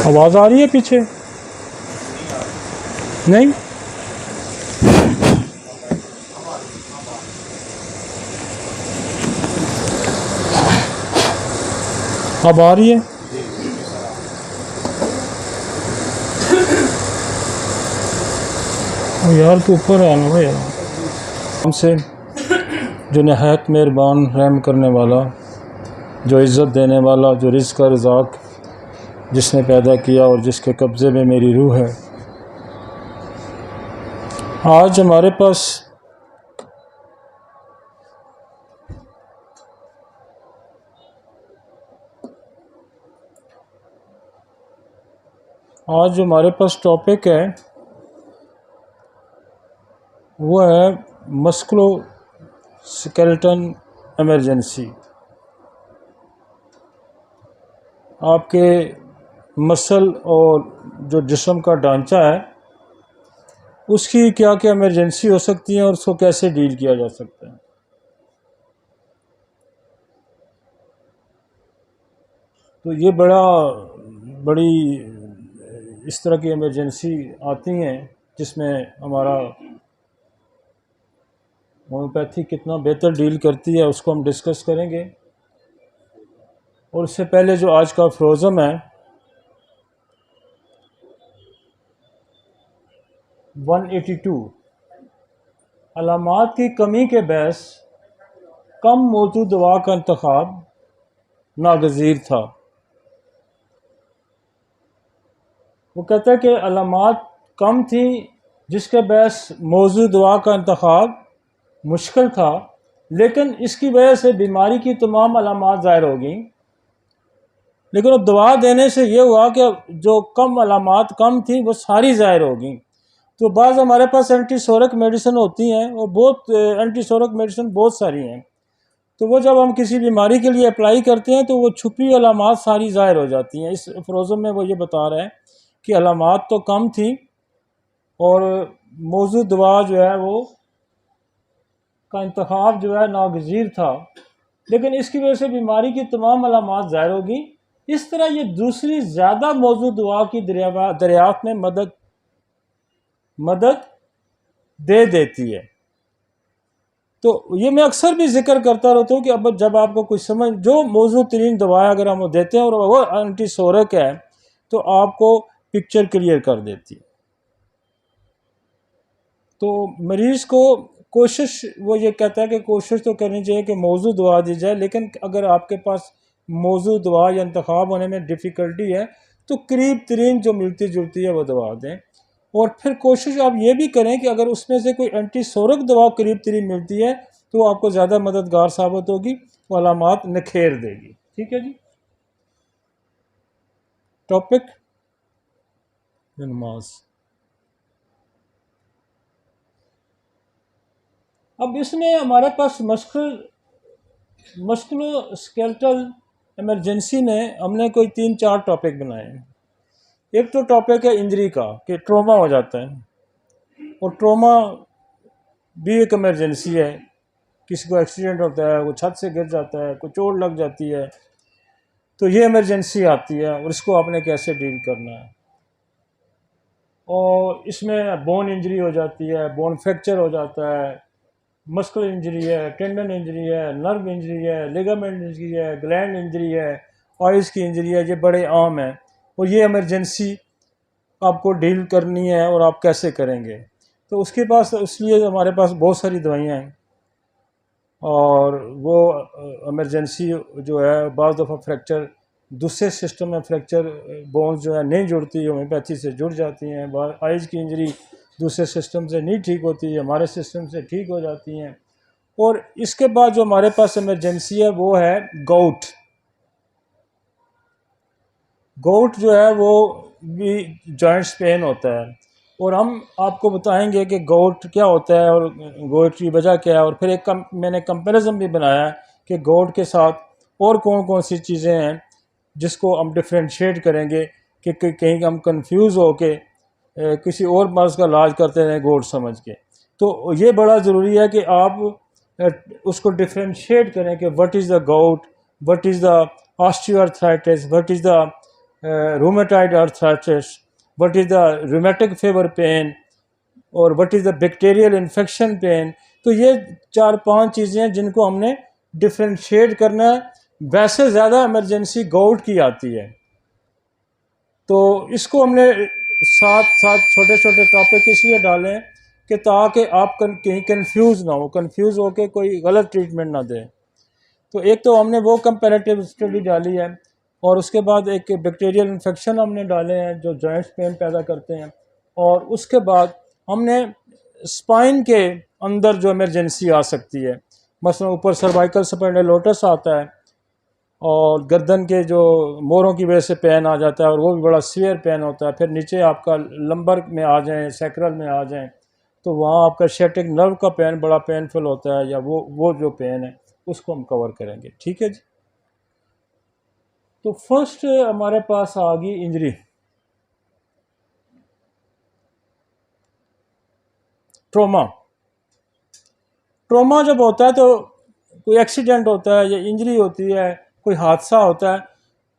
आवाज़ आ रही है पीछे? नहीं? अब आ रही है? यार तो ऊपर आना भाई यार। हमसे जो नहायत मेहरबान रहम करने वाला, जो इज़्ज़त देने वाला, जो रिज़्क़ का रज़ाक़ जिसने पैदा किया और जिसके कब्ज़े में मेरी रूह है। आज हमारे पास जो हमारे पास टॉपिक है वो है मस्कुलो स्केलेटन इमरजेंसी। आपके मसल और जो जिस्म का ढांचा है उसकी क्या क्या इमरजेंसी हो सकती है और उसको कैसे डील किया जा सकता है। तो ये बड़ी इस तरह की इमरजेंसी आती हैं जिसमें हमारा होम्योपैथी कितना बेहतर डील करती है उसको हम डिस्कस करेंगे। और उससे पहले जो आज का फ्रोज़म है 182 अलामात की कमी के बहस कम मौजूद दवा का इंतखाब नागज़ीर था। वो कहता है कि अलामात कम थी जिसके बहस मौजूद दवा का इंतखाब मुश्किल था, लेकिन इसकी वजह से बीमारी की तमाम अलामात ज़ाहिर हो गई। लेकिन अब दवा देने से ये हुआ कि जो कम अलामात कम थी वो सारी ज़ाहिर हो गई। तो बाज़ हमारे पास एंटीसोरिक मेडिसिन होती हैं और बहुत एंटीसोरिक मेडिसिन बहुत सारी हैं। तो वो जब हम किसी बीमारी के लिए अप्लाई करते हैं तो वो छुपी अलामात सारी ज़ाहिर हो जाती हैं। इस फ्रोज़म में वो ये बता रहा है कि अलामात तो कम थी और मौजूद दवा जो है वो का इंतखाब जो है नागज़ीर था, लेकिन इसकी वजह से बीमारी की तमाम अलामात ज़ाहिर होगी। इस तरह ये दूसरी ज़्यादा मौजूद दवा की दरियाफ्त में मदद दे देती है। तो ये मैं अक्सर भी जिक्र करता रहता हूँ कि अब जब आपको कुछ समझ जो मौजूद तरीन दवाएँ अगर हम देते हैं और वो एंटीसोरिक है तो आपको पिक्चर क्लियर कर देती है। तो मरीज़ को कोशिश वो ये कहता है कि कोशिश तो करनी चाहिए कि मौजूद दवा दी जाए, लेकिन अगर आपके पास मौजूद दवा या इंतखाब होने में डिफ़िकल्टी है तो करीब तरीन जो मिलती जुलती है वो दवा दें। और फिर कोशिश आप ये भी करें कि अगर उसमें से कोई एंटीसोरिक दवा करीब तरीन मिलती है तो वो आपको ज़्यादा मददगार साबित होगी, वो अलामात नखेर देगी। ठीक है जी। टॉपिक नमाज। अब इसमें हमारे पास मस्कुलोस्केलेटल इमरजेंसी में हमने कोई 3-4 टॉपिक बनाए हैं। एक तो टॉपिक है इंजरी का कि ट्रॉमा हो जाता है, और ट्रॉमा भी एक इमरजेंसी है। किसी को एक्सीडेंट होता है, वो छत से गिर जाता है, कोई चोट लग जाती है, तो ये इमरजेंसी आती है और इसको आपने कैसे डील करना है। और इसमें बोन इंजरी हो जाती है, बोन फ्रैक्चर हो जाता है, मस्कुलर इंजरी है, टेंडन इंजरी है, नर्व इंजरी है, लिगामेंट इंजरी है, ग्लैंड इंजरी है, आइज़ की इंजरी है। ये बड़े आम हैं और ये इमरजेंसी आपको डील करनी है और आप कैसे करेंगे। तो उसके पास इसलिए हमारे पास बहुत सारी दवाइयाँ हैं और वो इमरजेंसी जो है बाज़ दफ़ा फ्रैक्चर दूसरे सिस्टम में फ्रैक्चर बोन्स जो है नहीं जुड़ती, होम्योपैथी से जुड़ जाती हैं। आइज़ की इंजरी दूसरे सिस्टम से नहीं ठीक होती है, हमारे सिस्टम से ठीक हो जाती हैं। और इसके बाद जो हमारे पास इमरजेंसी है वो है गोट जो है वो भी जॉइंट्स पेन होता है, और हम आपको बताएंगे कि गोट क्या होता है और गोट की वजह क्या है। और फिर मैंने कंपैरिजन भी बनाया है कि गोट के साथ और कौन कौन सी चीज़ें हैं जिसको हम डिफ्रेंशिएट करेंगे कि कहीं हम कंफ्यूज हो के किसी और मर्ज़ का इलाज करते रहें गोट समझ के। तो ये बड़ा ज़रूरी है कि आप उसको डिफ्रेंशिएट करें कि what is the gout, what is the osteoarthritis, what is the rheumatoid arthritis, what is the rheumatic fever pain और what is the bacterial infection pain. तो ये 4-5 चीज़ें हैं जिनको हमने डिफ्रेंशिएट करना है। वैसे ज़्यादा इमरजेंसी गाउट की आती है, तो इसको हमने साथ साथ छोटे छोटे टॉपिक इसलिए डाले हैं कि ताकि आप कहीं कंफ्यूज ना हो, कंफ्यूज होकर कोई गलत ट्रीटमेंट ना दें। तो एक तो हमने वो कंपैरेटिव स्टडी डाली है, और उसके बाद एक बैक्टीरियल इन्फेक्शन हमने डाले हैं जो जॉइंट्स पेन पैदा करते हैं, और उसके बाद हमने स्पाइन के अंदर जो इमरजेंसी आ सकती है, मसलन ऊपर सर्वाइकल स्पाइंडाइलोसिस आता है और गर्दन के जो मोरों की वजह से पेन आ जाता है, और वो भी बड़ा सीवियर पेन होता है। फिर नीचे आपका लंबर में आ जाएं, सैक्रल में आ जाएं, तो वहाँ आपका शेटिक नर्व का पेन बड़ा पेनफुल होता है, या वो जो पेन है उसको हम कवर करेंगे। ठीक है जी। तो फर्स्ट हमारे पास आ गई इंजरी। ट्रोमा। ट्रोमा जब होता है तो कोई एक्सीडेंट होता है या इंजरी होती है, कोई हादसा होता है,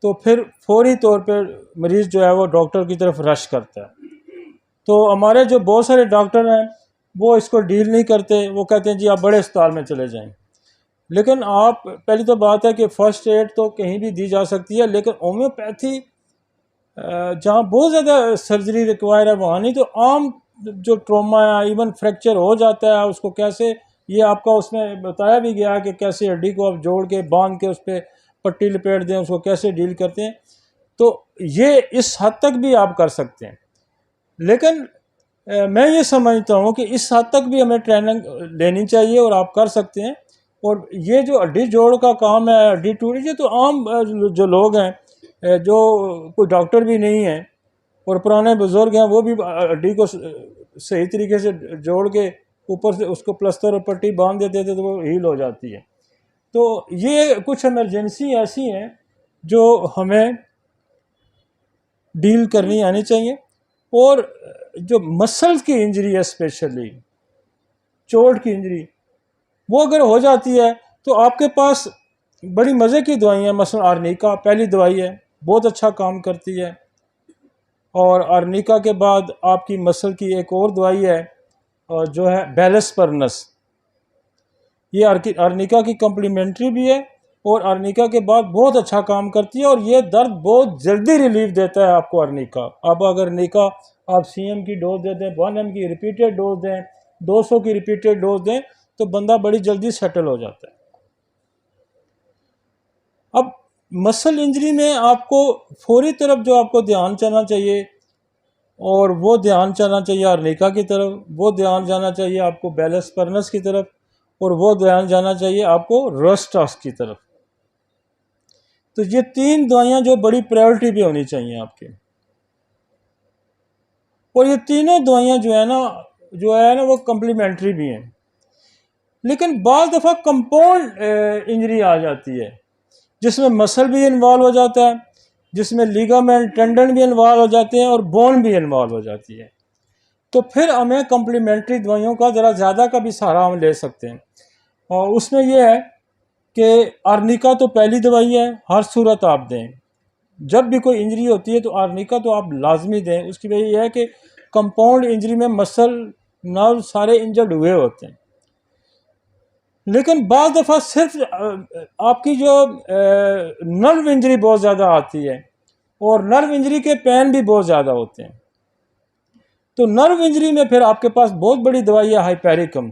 तो फिर फौरी तौर पर मरीज़ जो है वो डॉक्टर की तरफ रश करता है। तो हमारे जो बहुत सारे डॉक्टर हैं वो इसको डील नहीं करते, वो कहते हैं जी आप बड़े अस्पताल में चले जाएं। लेकिन आप, पहली तो बात है कि फ़र्स्ट एड तो कहीं भी दी जा सकती है, लेकिन होम्योपैथी जहाँ बहुत ज़्यादा सर्जरी रिक्वायर है वहाँ नहीं। तो आम जो ट्रॉमा है, इवन फ्रैक्चर हो जाता है, उसको कैसे, ये आपका उसमें बताया भी गया कि कैसे हड्डी को आप जोड़ के बांध के उस पर पट्टी लपेट दें, उसको कैसे डील करते हैं। तो ये इस हद तक भी आप कर सकते हैं, लेकिन मैं ये समझता हूँ कि इस हद तक भी हमें ट्रेनिंग लेनी चाहिए और आप कर सकते हैं। और ये जो हड्डी जोड़ का काम है, हड्डी टूटी, ये तो आम जो लोग हैं, जो कोई डॉक्टर भी नहीं है और पुराने बुजुर्ग हैं, वो भी हड्डी को सही तरीके से जोड़ के ऊपर से उसको प्लस्तर और पट्टी बांध देते थे तो वो हील हो जाती है। तो ये कुछ इमरजेंसी ऐसी हैं जो हमें डील करनी आनी चाहिए। और जो मसल्स की इंजरी है, स्पेशली चोट की इंजरी, वो अगर हो जाती है तो आपके पास बड़ी मज़े की दवाई है। मसलन आर्निका पहली दवाई है, बहुत अच्छा काम करती है। और आर्निका के बाद आपकी मसल की एक और दवाई है जो है बेलेस्पर्नस। ये आर्निका की कम्प्लीमेंट्री भी है और आर्निका के बाद बहुत अच्छा काम करती है, और ये दर्द बहुत जल्दी रिलीफ देता है आपको आर्निका। अब अगर आर्निका आप CM की डोज दे दें, 1M की रिपीटेड डोज दें, 200 की रिपीटेड डोज दें, तो बंदा बड़ी जल्दी सेटल हो जाता है। अब मसल इंजरी में आपको फौरी तरफ जो आपको ध्यान जाना चाहिए, और वो ध्यान जाना चाहिए आर्निका की तरफ, वो ध्यान जाना चाहिए आपको बेलेस्पर्नस की तरफ, और वो ध्यान जाना चाहिए आपको रोस्टॉक्स की तरफ। तो ये 3 दवाइयाँ जो बड़ी प्रायोरिटी पे होनी चाहिए आपके। और ये तीनों दवाइयाँ जो है ना वो कम्प्लीमेंट्री भी हैं। लेकिन बाज़ दफ़ा कंपाउंड इंजरी आ जाती है जिसमें मसल भी इन्वॉल्व हो जाता है, जिसमें लिगामेंट, टेंडन भी इन्वॉल्व हो जाते हैं और बोन भी इन्वॉल्व हो जाती है। तो फिर हमें कम्प्लीमेंट्री दवाइयों का ज़रा ज़्यादा का भी सहारा हम ले सकते हैं। और उसमें यह है कि आर्निका तो पहली दवाई है, हर सूरत आप दें। जब भी कोई इंजरी होती है तो आर्निका तो आप लाजमी दें। उसकी वजह यह है कि कंपाउंड इंजरी में मसल, नर्व सारे इंजर्ड हुए होते हैं। लेकिन बाज़ दफ़ा सिर्फ आपकी जो नर्व इंजरी बहुत ज़्यादा आती है, और नर्व इंजरी के पेन भी बहुत ज़्यादा होते हैं। तो नर्व इंजरी में फिर आपके पास बहुत बड़ी दवाई है हाइपेरिकम,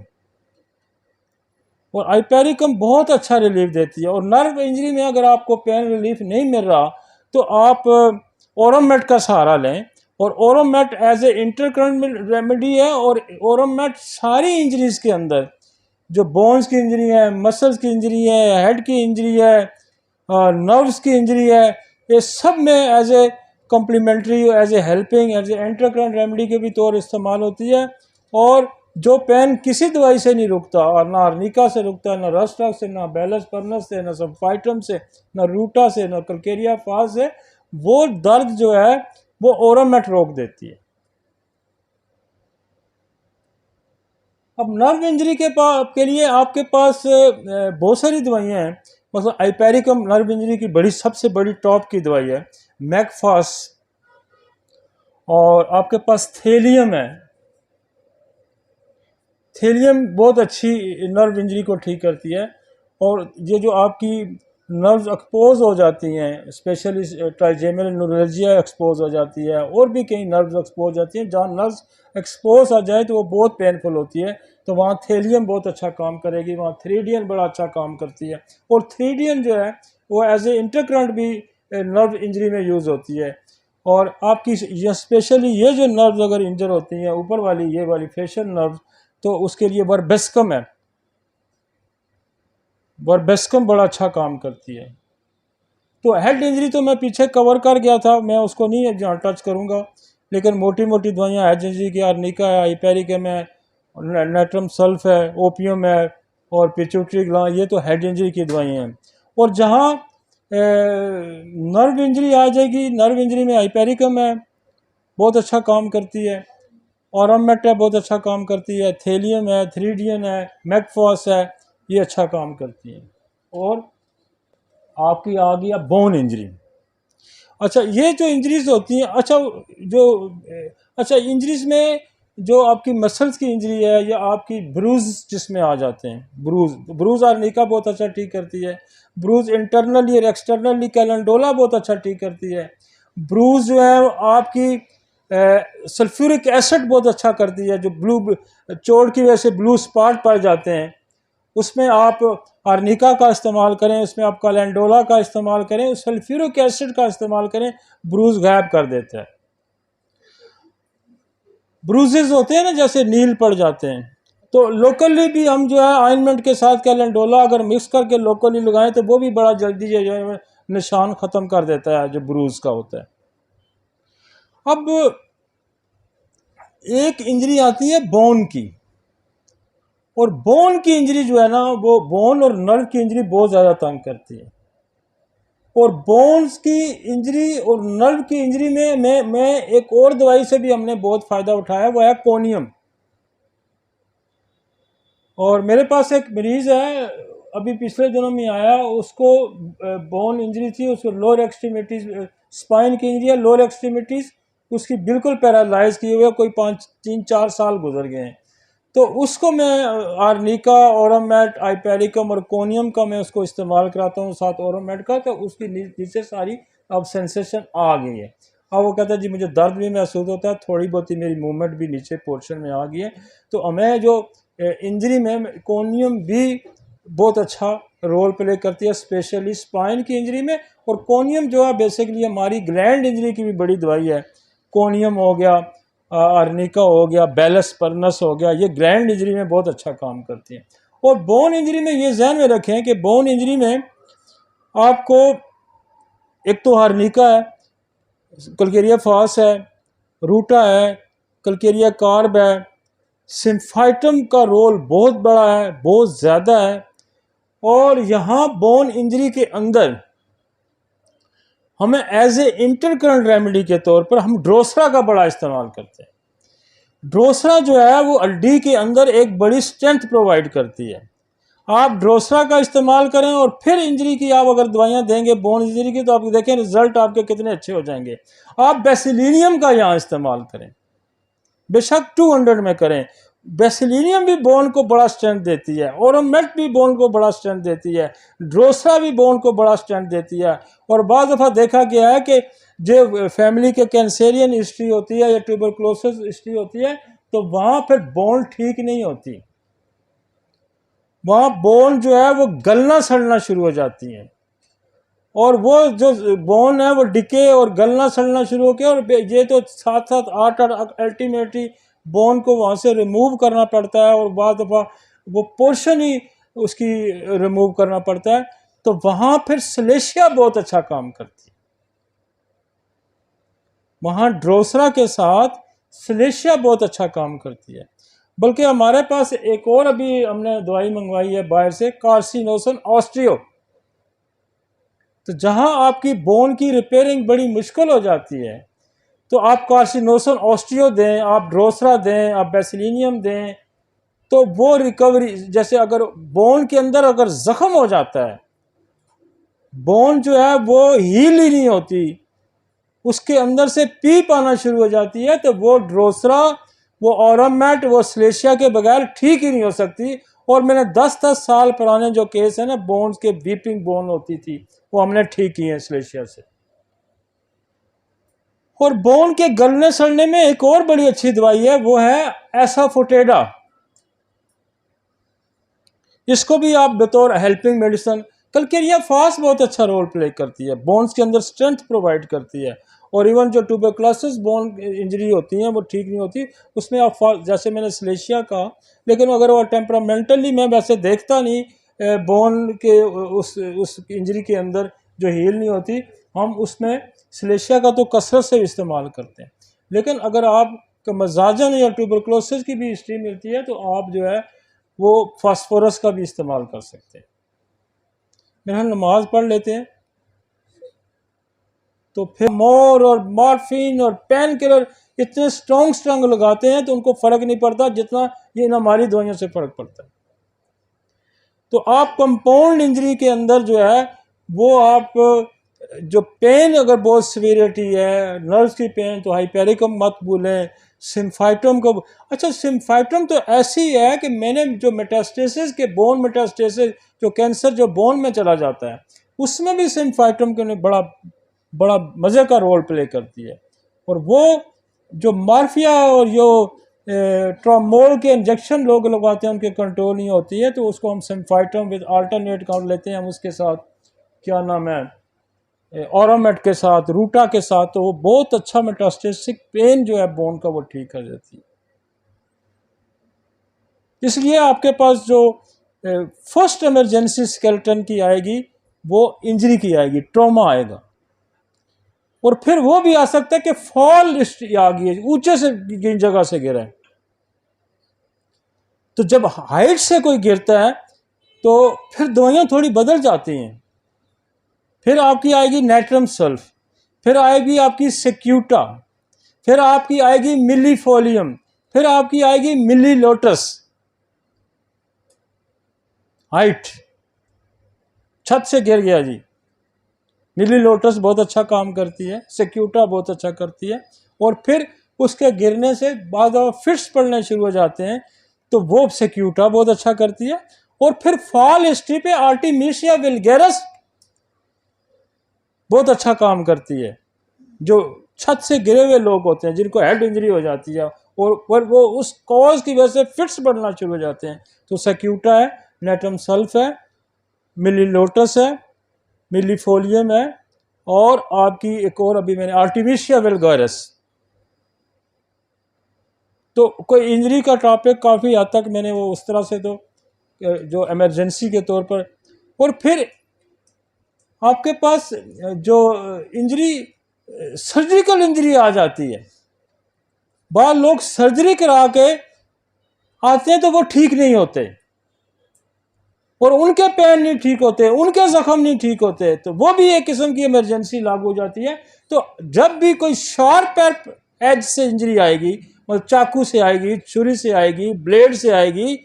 और हाइपेरिकम बहुत अच्छा रिलीफ देती है। और नर्व इंजरी में अगर आपको पेन रिलीफ नहीं मिल रहा तो आप ओरोमेट का सहारा लें। और ओरोमेट एज ए इंटरकरेंट रेमेडी है, और ओरोमेट सारी इंजरीज के अंदर, जो बोन्स की इंजरी है, मसल्स की इंजरी है, हेड की इंजरी है, नर्व्स की इंजरी है, ये सब में as a complimentary, as a helping, as a intercurrent remedy के भी तौर इस्तेमाल होती है। और जो पेन किसी दवाई से नहीं रुकता, और ना आर्निका से रुकता, ना रोस्टॉक्स से, ना बेलेस्पर्नस से, ना सल्फाइटम से, ना रूटा से, ना कल्केरिया फास से, वो दर्द जो है वो ओरोमेट रोक देती है। अब नर्व इंजरी के लिए आपके पास बहुत सारी दवाइयाँ हैं। मतलब आइपेरिकम नर्व इंजरी की सबसे बड़ी टॉप की दवाई है, मैकफास, और आपके पास थेलियम है। थेलियम बहुत अच्छी नर्व इंजरी को ठीक करती है। और ये जो आपकी नर्व्स एक्सपोज हो जाती हैं, स्पेशली ट्राइजेमिनल न्यूरोलजिया एक्सपोज हो जाती है, और भी कई नर्व्स एक्सपोज हो जाती हैं, जहाँ नर्व्स एक्सपोज आ जाए तो वो बहुत पेनफुल होती है, तो वहाँ थेलियम बहुत अच्छा काम करेगी। वहाँ थ्रीडियन बड़ा अच्छा काम करती है। और थ्रीडियन जो है वो एज ए इंटरकरंट भी नर्व इंजरी में यूज़ होती है। और आपकी ये स्पेशली ये जो नर्व्स अगर इंजर होती हैं, ऊपर वाली ये वाली फेशियल नर्व, तो उसके लिए वर्बेस्कम है। वर्बेस्कम बड़ा अच्छा काम करती है। तो हेड इंजरी तो मैं पीछे कवर कर गया था, मैं उसको नहीं जहाँ टच करूँगा। लेकिन मोटी मोटी दवाइयाँ हेड इंजरी की आर्निका है, आइपेरिकम है, नेट्रम सल्फ है, ओपियम है, और पिट्यूटरी ग्लैंड, ये तो हेड इंजरी की दवाइयाँ हैं। और जहाँ नर्व इंजरी आ जाएगी, नर्व इंजरी में आइपेरिकम है, बहुत अच्छा काम करती है। ऑरमेट है, बहुत अच्छा काम करती है। थेलियम है, थ्रीडियन है, मैकफॉस है, ये अच्छा काम करती है। और आपकी आ गया बोन इंजरी। अच्छा, ये जो इंजरीज होती हैं, जो अच्छा इंजरीज में जो आपकी मसल्स की इंजरी है, या आपकी ब्रूज जिसमें आ जाते हैं, ब्रूज आर्निका बहुत अच्छा ठीक करती है। ब्रूज इंटरनली और एक्सटर्नली कैलेंडोला बहुत अच्छा ठीक करती है। ब्रूज जो है आपकी सल्फ्यूरिक एसिड बहुत अच्छा करती है, जो ब्लू चोट की वजह से ब्लू स्पॉट पाए जाते हैं, उसमें आप आर्निका का इस्तेमाल करें, उसमें आप कैलेंडोला का इस्तेमाल करें, सल्फ्यूरिक एसिड का इस्तेमाल करें, ब्रूज गायब कर देता है। ब्रूजेस होते हैं ना, जैसे नील पड़ जाते हैं, तो लोकली भी हम जो है ऑइंटमेंट के साथ कैलेंडोला अगर मिक्स करके लोकली लगाएं तो वो भी बड़ा जल्दी जो है निशान ख़त्म कर देता है जो ब्रूज का होता है। अब एक इंजरी आती है बोन की, और बोन की इंजरी जो है ना, वो बोन और नर्व की इंजरी बहुत ज़्यादा तंग करती है। और बोन्स की इंजरी और नर्व की इंजरी में मैं एक और दवाई से भी हमने बहुत फ़ायदा उठाया, वो है कोनियम। और मेरे पास एक मरीज़ है, अभी पिछले दिनों में आया, उसको बोन इंजरी थी, उसको लोअर एक्सट्रीमिटीज़, स्पाइन की इंजरी है, लोअर एक्सट्रीमिटीज़ उसकी बिल्कुल पैरालाइज किए हुए, कोई 3-4 साल गुजर गए हैं। तो उसको मैं आर्निका, ओरोमेट, आइपेरिकम और कोनियम का मैं उसको इस्तेमाल कराता हूँ साथ ओरोमेट का, तो उसकी नीचे सारी अब सेंसेशन आ गई है। अब वो कहता है जी मुझे दर्द भी महसूस होता है, थोड़ी बहुत ही मेरी मूवमेंट भी नीचे पोर्शन में आ गई है। तो हमें जो इंजरी में कोनियम भी बहुत अच्छा रोल प्ले करती है, स्पेशली स्पाइन की इंजरी में। और कोनियम जो है बेसिकली हमारी ग्लैंड इंजरी की भी बड़ी दवाई है। कोनियम हो गया, आर्निका हो गया, बेलस परनस हो गया, ये ग्लैंड इंजरी में बहुत अच्छा काम करती है। और बोन इंजरी में ये ध्यान में रखें कि बोन इंजरी में आपको एक तो आर्निका है, कल्केरिया फास है, रूटा है, कल्केरिया कार्ब है, सिम्फाइटम का रोल बहुत बड़ा है, बहुत ज़्यादा है। और यहाँ बोन इंजरी के अंदर हमें एज ए इंटरकरंट रेमेडी के तौर पर हम ड्रोसरा का बड़ा इस्तेमाल करते हैं। ड्रोसरा जो है वो हड्डी के अंदर एक बड़ी स्ट्रेंथ प्रोवाइड करती है। आप ड्रोसरा का इस्तेमाल करें और फिर इंजरी की आप अगर दवाइयाँ देंगे बोन इंजरी की, तो आप देखें रिजल्ट आपके कितने अच्छे हो जाएंगे। आप बेसिलिनियम का यहाँ इस्तेमाल करें, बेशक 200 में करें। बेसिलिनियम भी बोन को बड़ा स्ट्रेंथ देती है, ओरोमेट भी बोन को बड़ा स्ट्रेंथ देती है, ड्रोसरा भी बोन को बड़ा स्ट्रेंथ देती है। और बाद दफ़ा देखा गया है कि जो फैमिली के कैंसरियन हिस्ट्री होती है या ट्यूबरक्लोसिस हिस्ट्री होती है, तो वहाँ फिर बोन ठीक नहीं होती, वहाँ बोन जो है वो गलना सड़ना शुरू हो जाती है। और वो जो बोन है वो डिके और गलना सड़ना शुरू हो गया, और ये तो साथ साथ आठ अल्टीमेटली बोन को वहाँ से रिमूव करना पड़ता है, और बाद दफ़ा वो पोर्शन ही उसकी रिमूव करना पड़ता है। तो वहाँ फिर सलेशिया बहुत अच्छा काम करती है, वहाँ ड्रोसरा के साथ सलेशिया बहुत अच्छा काम करती है। बल्कि हमारे पास एक और अभी हमने दवाई मंगवाई है बाहर से, कार्सिनोसन ऑस्ट्रियो। तो जहाँ आपकी बोन की रिपेयरिंग बड़ी मुश्किल हो जाती है, तो आप कार्सिनोसन ऑस्ट्रियो दें, आप ड्रोसरा दें, आप बेसिलिनियम दें, तो वो रिकवरी, जैसे अगर बोन के अंदर अगर जख्म हो जाता है, बोन जो है वो हील ही नहीं होती, उसके अंदर से पीप आना शुरू हो जाती है, तो वो ड्रोसरा, वो ऑरमैट, वो स्लेशिया के बगैर ठीक ही नहीं हो सकती। और मैंने 10-10 साल पुराने जो केस है ना, बोन्स के वीपिंग बोन होती थी, वो हमने ठीक किए हैं स्लेशिया से। और बोन के गलने सड़ने में एक और बड़ी अच्छी दवाई है, वो है एसाफोटेडा। इसको भी आप बतौर हेल्पिंग मेडिसिन, कलकेरिया फास्ट बहुत अच्छा रोल प्ले करती है, बोन्स के अंदर स्ट्रेंथ प्रोवाइड करती है। और इवन जो ट्यूबरकुलोसिस बोन इंजरी होती है वो ठीक नहीं होती, उसमें आप जैसे मैंने स्लेशिया कहा, लेकिन अगर वो टेम्परामेंटली, मैं वैसे देखता नहीं बोन के उस इंजरी के अंदर जो हील नहीं होती, हम उसमें स्लेशिया का तो कसरत से इस्तेमाल करते हैं। लेकिन अगर आप मजाजन या ट्यूबरकुलोसिस की भी हिस्ट्री मिलती है तो आप जो है वो फास्फोरस का भी इस्तेमाल कर सकते हैं। मेरा नमाज पढ़ लेते हैं, तो फिर मोर और मॉर्फिन और पेन किलर इतने स्ट्रॉन्ग लगाते हैं तो उनको फ़र्क नहीं पड़ता जितना ये इन हमारी दवाइयों से फ़र्क पड़ता है। तो आप कंपाउंड इंजरी के अंदर जो है वो आप जो पेन अगर बहुत सीवियरिटी है, नर्व्स की पेन, तो हाइपेरिकम मत भूलें, सिम्फाइटम को। अच्छा, सिम्फाइटम तो ऐसी है कि मैंने जो मेटास्टेसिस के, बोन मेटास्टेसिस, जो कैंसर जो बोन में चला जाता है, उसमें भी सिम्फाइटम के बड़ा बड़ा मज़े का रोल प्ले करती है। और वो जो मार्फिया और जो ट्रामोल के इंजेक्शन लोग लगवाते हैं उनके कंट्रोल नहीं होती है, तो उसको हम सिम्फाइटम विद अल्टरनेट कर लेते हैं, हम उसके साथ क्या नाम है, ऑरोमेट के साथ, रूटा के साथ, तो वो बहुत अच्छा मेटास्टेसिक पेन जो है बोन का वो ठीक कर देती है। इसलिए आपके पास जो फर्स्ट इमरजेंसी स्केलेटन की आएगी वो इंजरी की आएगी, ट्रॉमा आएगा। और फिर वो भी आ सकता है कि फॉल आ गई है, ऊंचे से जगह से गिरा है। तो जब हाइट से कोई गिरता है तो फिर दवाइयाँ थोड़ी बदल जाती हैं। फिर आपकी आएगी नेट्रम सल्फ, फिर आएगी आपकी सेक्यूटा, फिर आपकी आएगी मिलीफोलियम, फिर आपकी आएगी मिली लोटस। हाइट, छत से गिर गया जी, मिली लोटस बहुत अच्छा काम करती है, सेक्यूटा बहुत अच्छा करती है। और फिर उसके गिरने से बाद फिट्स पड़ने शुरू हो जाते हैं तो वो सेक्यूटा बहुत अच्छा करती है। और फिर फॉल हिस्ट्री पे आर्टिमिसिया वल्गैरिस बहुत अच्छा काम करती है। जो छत से गिरे हुए लोग होते हैं जिनको हेड इंजरी हो जाती है और वो उस कॉज की वजह से फिट्स बढ़ना शुरू हो जाते हैं, तो सेक्यूटा है, नेट्रम सल्फ है, मिली लोटस है, मिलीफोलियम है, और आपकी एक और अभी मैंने आर्टिमिसिया वल्गैरिस। तो कोई इंजरी का टॉपिक काफ़ी हद तक मैंने वो उस तरह से तो जो इमरजेंसी के तौर पर। और फिर आपके पास जो इंजरी, सर्जिकल इंजरी आ जाती है, बाद लोग सर्जरी करा के आते हैं तो वो ठीक नहीं होते और उनके पेन नहीं ठीक होते, उनके जख्म नहीं ठीक होते, तो वो भी एक किस्म की इमरजेंसी लागू हो जाती है। तो जब भी कोई शार्प एज से इंजरी आएगी, मतलब चाकू से आएगी, छुरी से आएगी, ब्लेड से आएगी,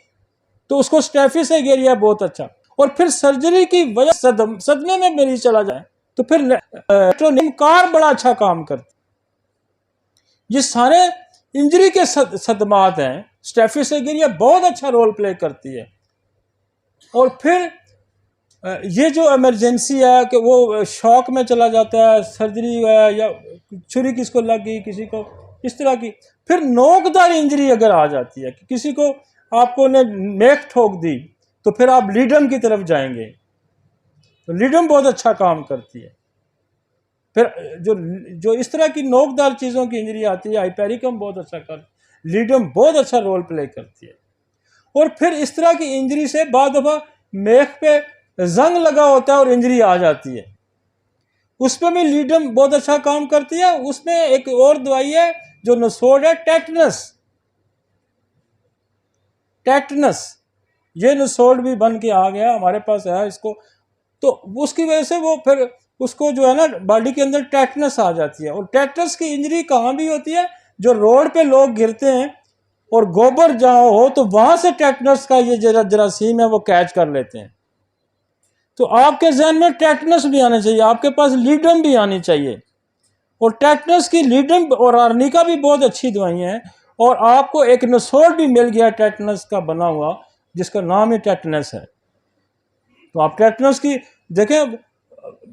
तो उसको स्टेफिस बहुत अच्छा। और फिर सर्जरी की वजह सदमे में मरीज चला जाए तो फिर कार बड़ा अच्छा काम करती। ये सारे इंजरी के सदमात हैं, स्टेफिस बहुत अच्छा रोल प्ले करती है। और फिर ये जो इमरजेंसी है कि वो शॉक में चला जाता है, सर्जरी है या छुरी किसको लग गई, किसी को इस तरह की। फिर नोकदार इंजरी अगर आ जाती है कि किसी को, आपको ने नेक ठोक दी, तो फिर आप लीडम की तरफ जाएंगे, तो लीडम बहुत अच्छा काम करती है। फिर जो इस तरह की नोकदार चीज़ों की इंजरी आती है, हाइपेरिकम बहुत अच्छा लीडम बहुत अच्छा रोल प्ले करती है। और फिर इस तरह की इंजरी से बाद दफ़ा मेख पे जंग लगा होता है और इंजरी आ जाती है, उस पर भी लीडम बहुत अच्छा काम करती है। उसमें एक और दवाई है जो नसोड है, टेटनस। ये नसोड भी बन के आ गया, हमारे पास है इसको, तो उसकी वजह से वो फिर उसको जो है ना बॉडी के अंदर टेटनस आ जाती है। और टेटनस की इंजरी कहाँ भी होती है, जो रोड पे लोग गिरते हैं और गोबर जहाँ हो तो वहाँ से टेटनस का ये जरासीम है वो कैच कर लेते हैं। तो आपके जहन में टेटनस भी आना चाहिए, आपके पास लीडम भी आनी चाहिए। और टेटनस की लीडम और आर्निका भी बहुत अच्छी दवाइयाँ हैं। और आपको एक नसोड़ भी मिल गया टेटनस का बना हुआ, जिसका नाम ही टेटनस है। तो आप टेटनस की देखें,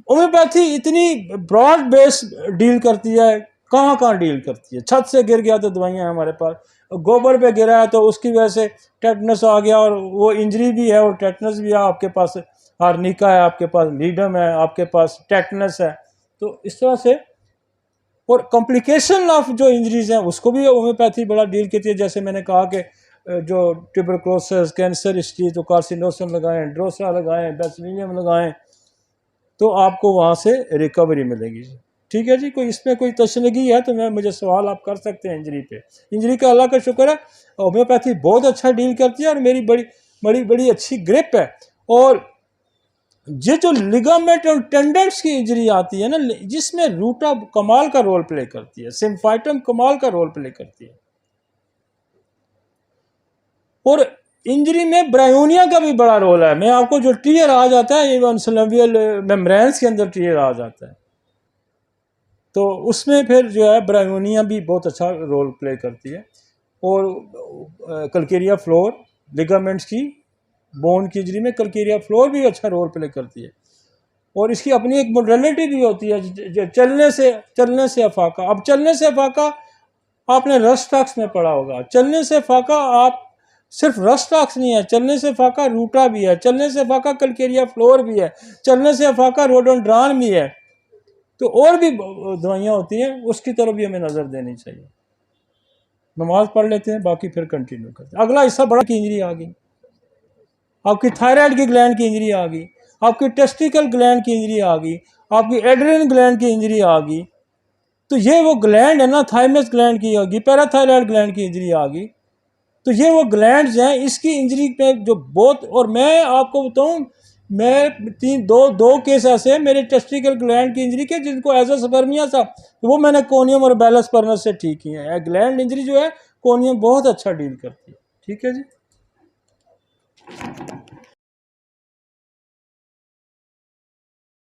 होम्योपैथी इतनी ब्रॉड बेस डील करती है, कहाँ कहाँ डील करती है। छत से गिर गया तो दवाइयाँ हमारे पास, गोबर पे गिरा है तो उसकी वजह से टेटनस आ गया और वो इंजरी भी है और टेटनस भी है। आपके पास आर्निका है, आपके पास लीडम है, आपके पास टेटनस है। तो इस तरह से, और कॉम्प्लिकेशन ऑफ जो इंजरीज हैं उसको भी होम्योपैथी बड़ा डील करती है। जैसे मैंने कहा कि जो ट्यूबरक्लोसिस, कैंसर हिस्ट्री, तो कार्सिनोसम लगाएं, ड्रोसा लगाएं, बेसिलियम लगाएं, तो आपको वहाँ से रिकवरी मिलेगी। ठीक है जी, कोई इसमें कोई तशनगी है तो मुझे सवाल आप कर सकते हैं इंजरी पे। इंजरी का अल्लाह का शुक्र है होम्योपैथी बहुत अच्छा डील करती है और मेरी बड़ी बड़ी बड़ी अच्छी ग्रिप है। और ये जो लिगामेंट और टेंडेंट्स की इंजरी आती है ना, जिसमें रूटा कमाल का रोल प्ले करती है, सिम्फाइटम कमाल का रोल प्ले करती है। और इंजरी में ब्रायोनिया का भी बड़ा रोल है। मैं आपको जो टीयर आ जाता है, इवन सिलोवियल मेम्ब्रेन्स के अंदर टीयर आ जाता है, तो उसमें फिर जो है ब्रायोनिया भी बहुत अच्छा रोल प्ले करती है। और कल्केरिया फ्लोर लिगामेंट्स की बोन की इंजरी में कल्केरिया फ्लोर भी अच्छा रोल प्ले करती है। और इसकी अपनी एक मोडलिटी भी होती है, चलने से अफाका। अब चलने से अफाका आपने रस्टॉक्स में पढ़ा होगा। चलने से फाका आप सिर्फ रस्टॉक्स नहीं है, चलने से फाका रूटा भी है, चलने से फाका कल्केरिया फ्लोर भी है, चलने से फाका रोडोड्रान भी है। तो और भी दवाइयाँ होती हैं, उसकी तरफ भी हमें नज़र देनी चाहिए। नमाज पढ़ लेते हैं, बाकी फिर कंटिन्यू करते हैं। अगला हिस्सा बड़ा की इंजरी आ गई, आपकी थायराइड की ग्लैंड की इंजरी आ गई, आपकी टेस्टिकल ग्लैंड की इंजरी आ गई, आपकी एड्रिनल ग्लैंड की इंजरी आ गई। तो ये वो ग्लैंड है ना, थाइमस ग्लैंड की आ गई, पैराथायराइड ग्लैंड की इंजरी आ गई। तो ये वो ग्लैंड्स हैं, इसकी इंजरी पे जो बहुत। और मैं आपको बताऊं, मैं दो केस ऐसे हैं मेरे टेस्टिकल ग्लैंड की इंजरी के, जिनको एजोस्पर्मिया था, तो वो मैंने कोनियम और बैलस परनस से ठीक किए हैं। ग्लैंड इंजरी जो है कोनियम बहुत अच्छा डील करती है। ठीक है जी।